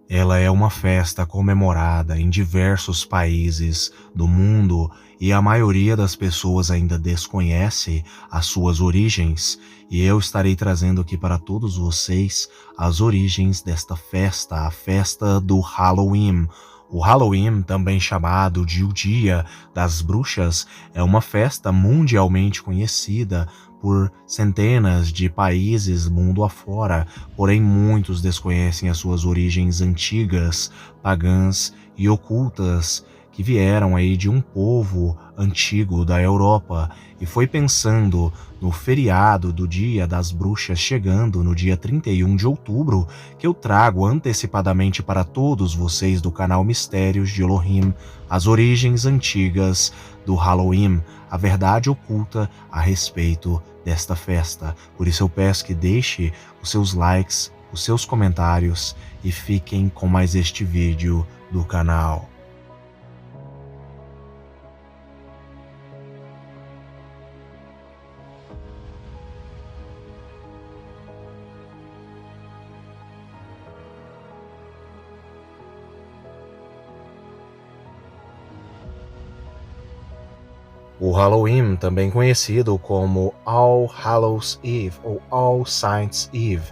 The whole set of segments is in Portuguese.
Ela é uma festa comemorada em diversos países do mundo e a maioria das pessoas ainda desconhece as suas origens, e eu estarei trazendo aqui para todos vocês as origens desta festa, a festa do Halloween. O Halloween, também chamado de o Dia das Bruxas, é uma festa mundialmente conhecida por centenas de países mundo afora, porém muitos desconhecem as suas origens antigas, pagãs e ocultas, que vieram aí de um povo antigo da Europa, e foi pensando no feriado do Dia das Bruxas chegando no dia 31 de outubro que eu trago antecipadamente para todos vocês do canal Mistérios de Elohim as origens antigas do Halloween, a verdade oculta a respeito desta festa. Por isso eu peço que deixe os seus likes, os seus comentários e fiquem com mais este vídeo do canal. O Halloween, também conhecido como All Hallows Eve ou All Saints Eve,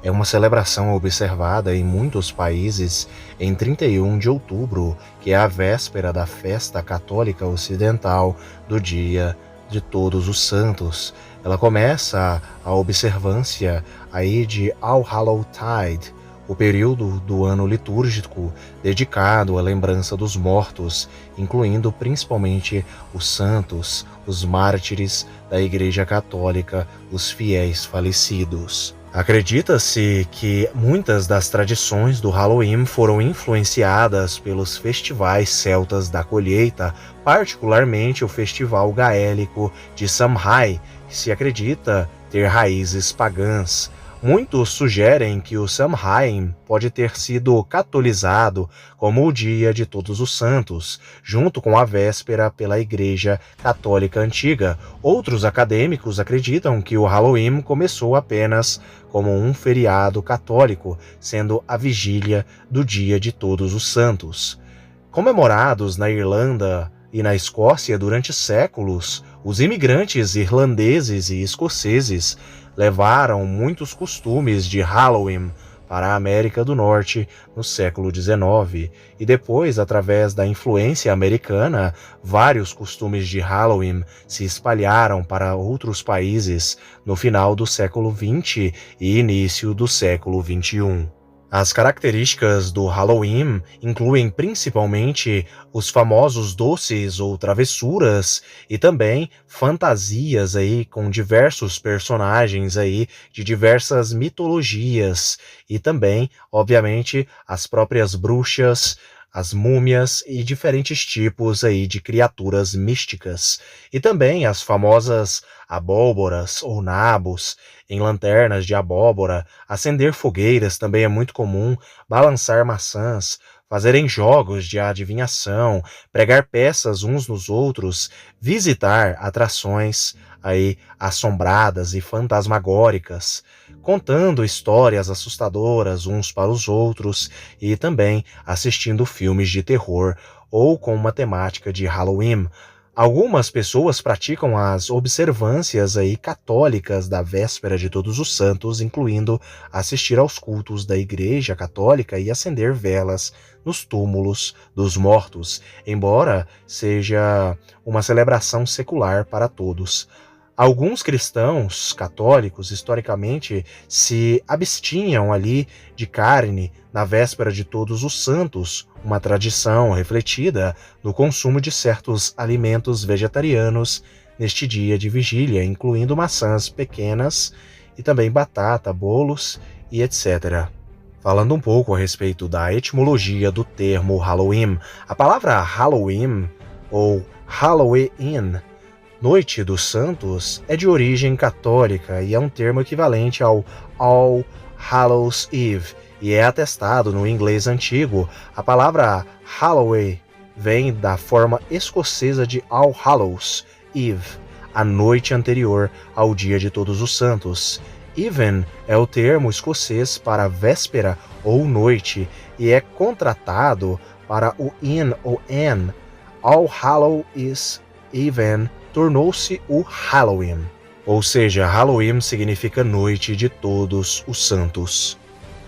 é uma celebração observada em muitos países em 31 de outubro, que é a véspera da festa católica ocidental do Dia de Todos os Santos. Ela começa a observância aí de All Hallow Tide, o período do ano litúrgico dedicado à lembrança dos mortos, incluindo principalmente os santos, os mártires da Igreja Católica, os fiéis falecidos. Acredita-se que muitas das tradições do Halloween foram influenciadas pelos festivais celtas da colheita, particularmente o festival gaélico de Samhain, que se acredita ter raízes pagãs. Muitos sugerem que o Samhain pode ter sido catolizado como o Dia de Todos os Santos, junto com a véspera pela Igreja Católica Antiga. Outros acadêmicos acreditam que o Halloween começou apenas como um feriado católico, sendo a vigília do Dia de Todos os Santos. Comemorados na Irlanda e na Escócia durante séculos, os imigrantes irlandeses e escoceses levaram muitos costumes de Halloween para a América do Norte no século XIX, e depois, através da influência americana, vários costumes de Halloween se espalharam para outros países no final do século XX e início do século XXI. As características do Halloween incluem principalmente os famosos doces ou travessuras e também fantasias aí com diversos personagens aí de diversas mitologias e também, obviamente, as próprias bruxas, as múmias e diferentes tipos aí de criaturas místicas. E também as famosas abóboras ou nabos em lanternas de abóbora, acender fogueiras também é muito comum, balançar maçãs, fazerem jogos de adivinhação, pregar peças uns nos outros, visitar atrações aí assombradas e fantasmagóricas, contando histórias assustadoras uns para os outros e também assistindo filmes de terror ou com uma temática de Halloween. Algumas pessoas praticam as observâncias aí católicas da véspera de Todos os Santos, incluindo assistir aos cultos da Igreja Católica e acender velas nos túmulos dos mortos, embora seja uma celebração secular para todos. Alguns cristãos católicos, historicamente, se abstinham ali de carne na véspera de Todos os Santos, uma tradição refletida no consumo de certos alimentos vegetarianos neste dia de vigília, incluindo maçãs pequenas e também batata, bolos e etc. Falando um pouco a respeito da etimologia do termo Halloween, a palavra Halloween ou Halloween, Noite dos Santos, é de origem católica e é um termo equivalente ao All Hallows Eve, e é atestado no inglês antigo. A palavra Halloween vem da forma escocesa de All Hallows Eve, a noite anterior ao Dia de Todos os Santos, Even é o termo escocês para véspera ou noite e é contratado para o in ou an. All Hallows Even tornou-se o Halloween. Ou seja, Halloween significa Noite de Todos os Santos.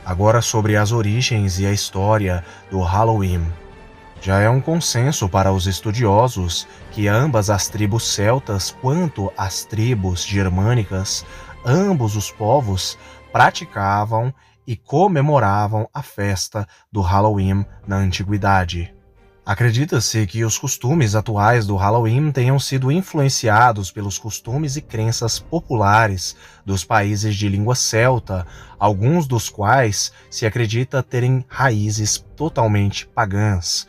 Agora sobre as origens e a história do Halloween. Já é um consenso para os estudiosos que ambas as tribos celtas quanto as tribos germânicas, ambos os povos praticavam e comemoravam a festa do Halloween na antiguidade. Acredita-se que os costumes atuais do Halloween tenham sido influenciados pelos costumes e crenças populares dos países de língua celta, alguns dos quais se acredita terem raízes totalmente pagãs.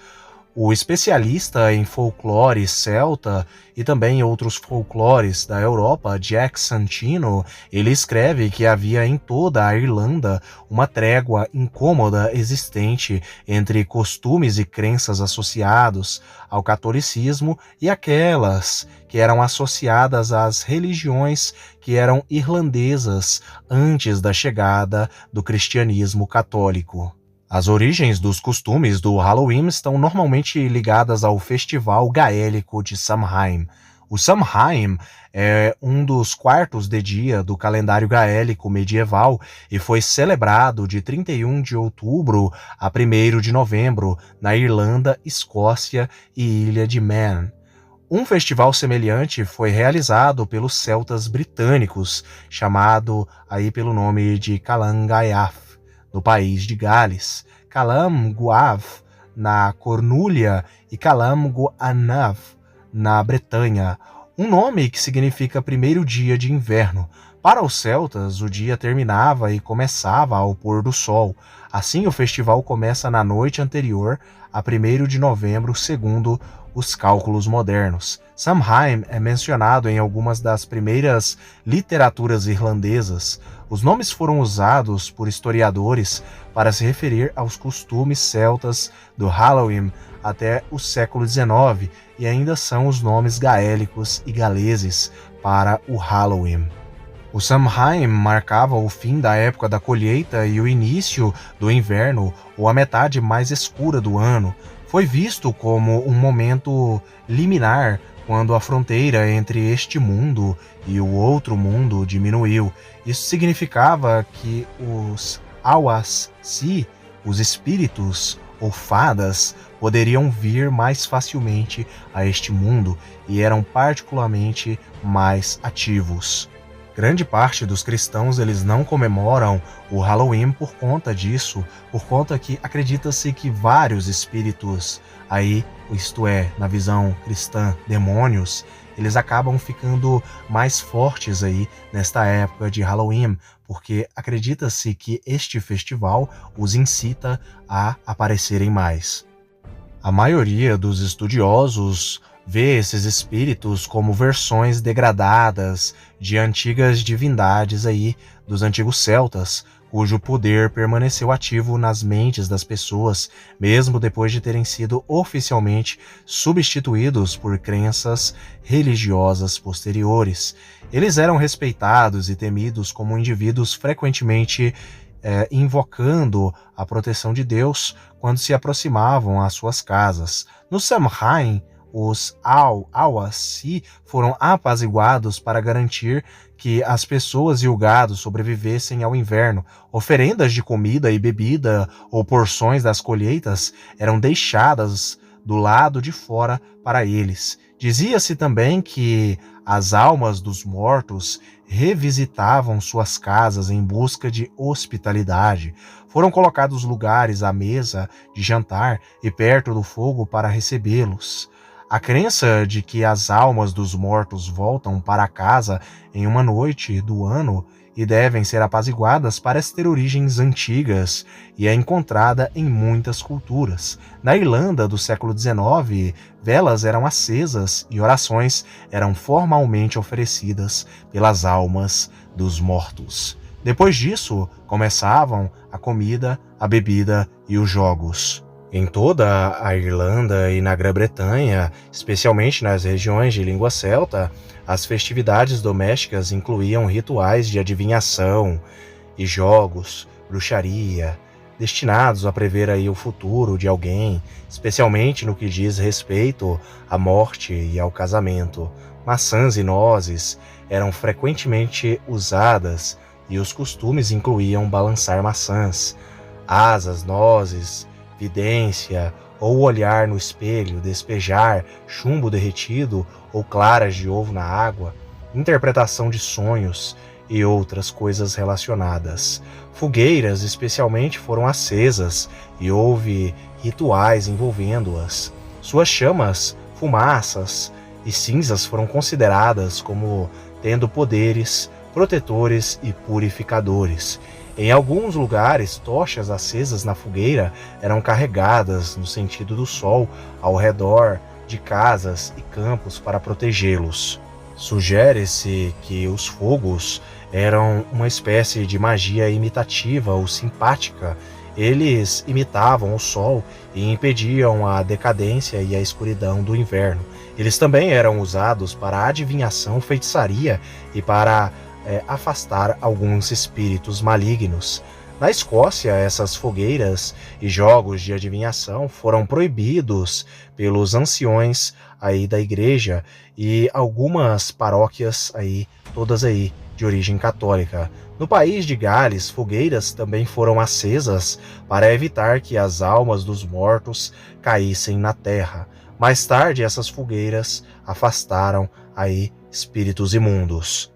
O especialista em folclore celta e também outros folclores da Europa, Jack Santino, ele escreve que havia em toda a Irlanda uma trégua incômoda existente entre costumes e crenças associados ao catolicismo e aquelas que eram associadas às religiões que eram irlandesas antes da chegada do cristianismo católico. As origens dos costumes do Halloween estão normalmente ligadas ao festival gaélico de Samhain. O Samhain é um dos quartos de dia do calendário gaélico medieval e foi celebrado de 31 de outubro a 1º de novembro na Irlanda, Escócia e Ilha de Man. Um festival semelhante foi realizado pelos celtas britânicos, chamado aí pelo nome de Calan Gaeaf, no país de Gales, Calam Gaeaf na Cornúlia e Calam Gaeaf na Bretanha, um nome que significa primeiro dia de inverno. Para os celtas, o dia terminava e começava ao pôr do sol. Assim, o festival começa na noite anterior a 1º de novembro, segundo os cálculos modernos. Samhain é mencionado em algumas das primeiras literaturas irlandesas. Os nomes foram usados por historiadores para se referir aos costumes celtas do Halloween até o século XIX e ainda são os nomes gaélicos e galeses para o Halloween. O Samhain marcava o fim da época da colheita e o início do inverno, ou a metade mais escura do ano. Foi visto como um momento liminar quando a fronteira entre este mundo e o outro mundo diminuiu. Isso significava que os Awasi, os espíritos ou fadas, poderiam vir mais facilmente a este mundo e eram particularmente mais ativos. Grande parte dos cristãos eles não comemoram o Halloween por conta disso, por conta que acredita-se que vários espíritos aí, isto é, na visão cristã, demônios, eles acabam ficando mais fortes aí nesta época de Halloween, porque acredita-se que este festival os incita a aparecerem mais. A maioria dos estudiosos vê esses espíritos como versões degradadas de antigas divindades aí dos antigos celtas, cujo poder permaneceu ativo nas mentes das pessoas, mesmo depois de terem sido oficialmente substituídos por crenças religiosas posteriores. Eles eram respeitados e temidos como indivíduos frequentemente invocando a proteção de Deus quando se aproximavam às suas casas. No Samhain, os Awasi foram apaziguados para garantir que as pessoas e o gado sobrevivessem ao inverno. Oferendas de comida e bebida ou porções das colheitas eram deixadas do lado de fora para eles. Dizia-se também que as almas dos mortos revisitavam suas casas em busca de hospitalidade. Foram colocados lugares à mesa de jantar e perto do fogo para recebê-los. A crença de que as almas dos mortos voltam para casa em uma noite do ano e devem ser apaziguadas parece ter origens antigas e é encontrada em muitas culturas. Na Irlanda do século XIX, velas eram acesas e orações eram formalmente oferecidas pelas almas dos mortos. Depois disso, começavam a comida, a bebida e os jogos. Em toda a Irlanda e na Grã-Bretanha, especialmente nas regiões de língua celta, as festividades domésticas incluíam rituais de adivinhação e jogos, bruxaria, destinados a prever aí o futuro de alguém, especialmente no que diz respeito à morte e ao casamento. Maçãs e nozes eram frequentemente usadas e os costumes incluíam balançar maçãs, asas, nozes, vidência ou olhar no espelho, despejar chumbo derretido ou claras de ovo na água, interpretação de sonhos e outras coisas relacionadas. Fogueiras, especialmente, foram acesas e houve rituais envolvendo-as. Suas chamas, fumaças e cinzas foram consideradas como tendo poderes protetores e purificadores. Em alguns lugares, tochas acesas na fogueira eram carregadas no sentido do sol ao redor de casas e campos para protegê-los. Sugere-se que os fogos eram uma espécie de magia imitativa ou simpática. Eles imitavam o sol e impediam a decadência e a escuridão do inverno. Eles também eram usados para adivinhação, feitiçaria e para afastar alguns espíritos malignos. Na Escócia, essas fogueiras e jogos de adivinhação foram proibidos pelos anciões aí da igreja e algumas paróquias aí, todas aí de origem católica. No país de Gales, fogueiras também foram acesas para evitar que as almas dos mortos caíssem na terra. Mais tarde, essas fogueiras afastaram aí espíritos imundos.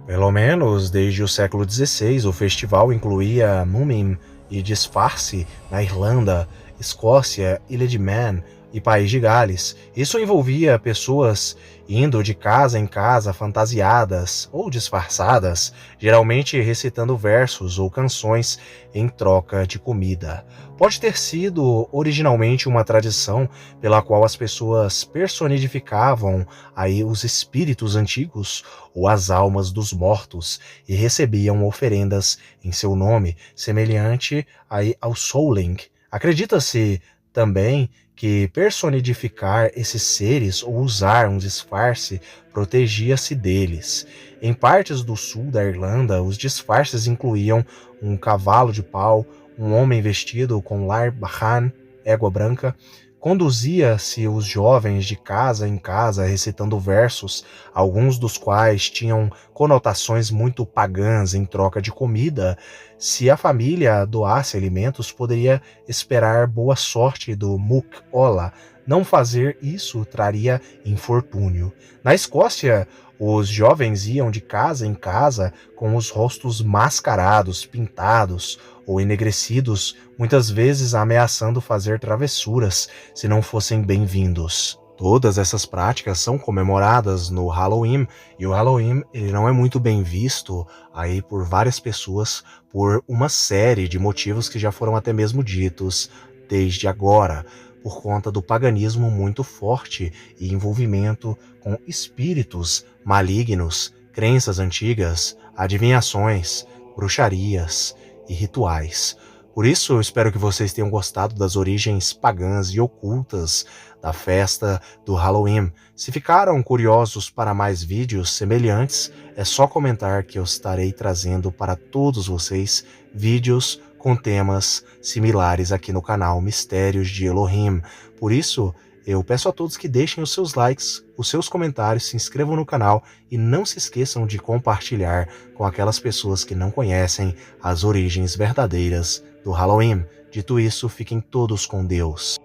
Pelo menos desde o século XVI, o festival incluía mumming e disfarce na Irlanda, Escócia, Ilha de Man e País de Gales. Isso envolvia pessoas indo de casa em casa fantasiadas ou disfarçadas, geralmente recitando versos ou canções em troca de comida. Pode ter sido originalmente uma tradição pela qual as pessoas personificavam aí os espíritos antigos ou as almas dos mortos e recebiam oferendas em seu nome, semelhante aí ao souling. Acredita-se também que personificar esses seres ou usar um disfarce protegia-se deles. Em partes do sul da Irlanda, os disfarces incluíam um cavalo de pau, um homem vestido com larbachan, égua branca. Conduzia-se os jovens de casa em casa recitando versos, alguns dos quais tinham conotações muito pagãs em troca de comida. Se a família doasse alimentos, poderia esperar boa sorte do Muc Ola. Não fazer isso traria infortúnio. Na Escócia, os jovens iam de casa em casa com os rostos mascarados, pintados ou enegrecidos, muitas vezes ameaçando fazer travessuras se não fossem bem-vindos. Todas essas práticas são comemoradas no Halloween, e o Halloween ele não é muito bem visto aí por várias pessoas por uma série de motivos que já foram até mesmo ditos desde agora, por conta do paganismo muito forte e envolvimento com espíritos malignos, crenças antigas, adivinhações, bruxarias e rituais. Por isso, eu espero que vocês tenham gostado das origens pagãs e ocultas da festa do Halloween. Se ficaram curiosos para mais vídeos semelhantes, é só comentar que eu estarei trazendo para todos vocês vídeos com temas similares aqui no canal Mistérios de Elohim. Por isso, eu peço a todos que deixem os seus likes, os seus comentários, se inscrevam no canal e não se esqueçam de compartilhar com aquelas pessoas que não conhecem as origens verdadeiras do Halloween. Dito isso, fiquem todos com Deus.